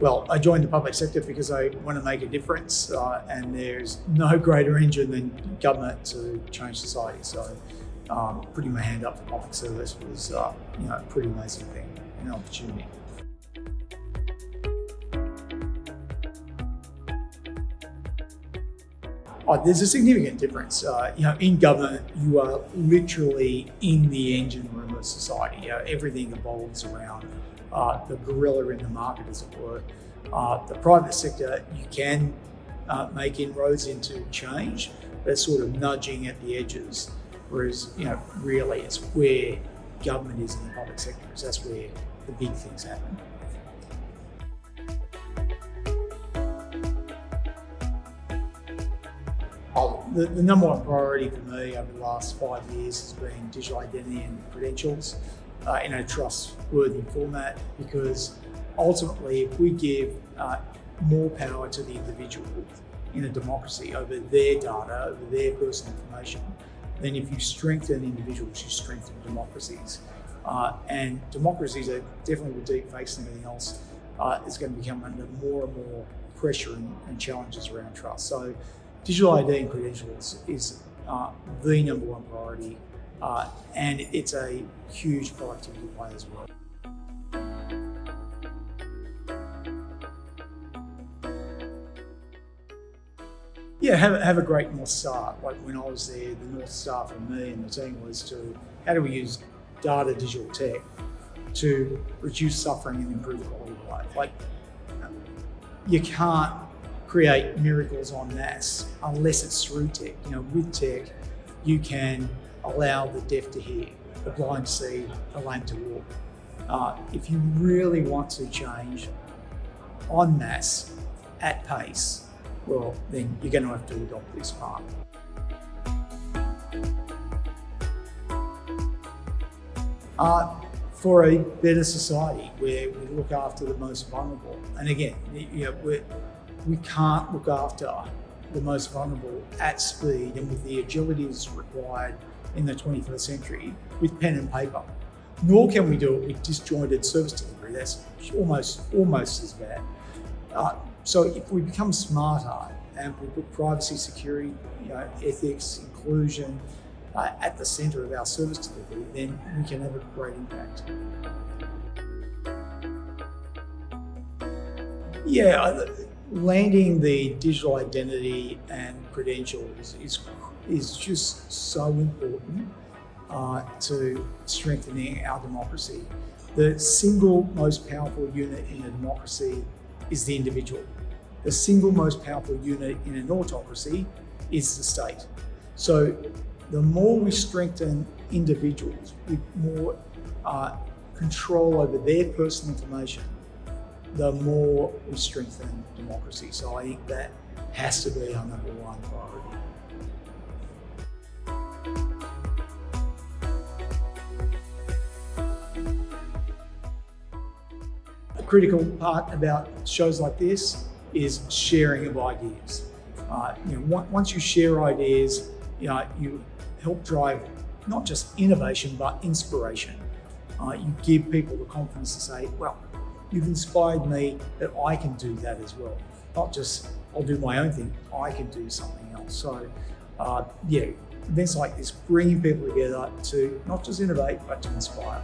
Well, I joined the public sector because I want to make a difference, and there's no greater engine than government to change society. So putting my hand up for public service was a pretty amazing thing, an opportunity. There's a significant difference. In government, you are literally in the engine room of society. Everything evolves around the gorilla in the market, as it were. The private sector, you can make inroads into change, but it's sort of nudging at the edges. Whereas, really, it's where government is in the public sector, because that's where the big things happen. The number one priority for me over the last 5 years has been digital identity and credentials in a trustworthy format, because ultimately, if we give more power to the individual in a democracy over their data, over their personal information, then if you strengthen individuals, you strengthen democracies. And democracies are definitely, with deep fakes and everything else, is going to become under more and more pressure and challenges around trust. So digital ID and credentials is the number one priority, and it's a huge productivity play as well. Yeah, have a great North Star. Like when I was there, the North Star for me and the team was to, how do we use data, digital tech to reduce suffering and improve quality of life? Like, you can't create miracles en masse unless it's through tech. With tech, you can allow the deaf to hear, the blind to see, the lame to walk. If you really want to change en masse at pace, well, then you're going to have to adopt this path. For a better society where we look after the most vulnerable, and again, we can't look after the most vulnerable at speed and with the agilities required in the 21st century with pen and paper. Nor can we do it with disjointed service delivery. That's almost as bad. So if we become smarter and we put privacy, security, ethics, inclusion at the centre of our service delivery, then we can have a great impact. Yeah, landing the digital identity and credentials is just so important to strengthening our democracy. The single most powerful unit in a democracy is the individual. The single most powerful unit in an autocracy is the state. So the more we strengthen individuals with more control over their personal information, the more we strengthen democracy. So I think that has to be our number one priority. The critical part about shows like this is sharing of ideas. Once you share ideas, you help drive not just innovation, but inspiration. You give people the confidence to say, well, you've inspired me that I can do that as well. Not just, I'll do my own thing, I can do something else. So events like this, bringing people together to not just innovate, but to inspire.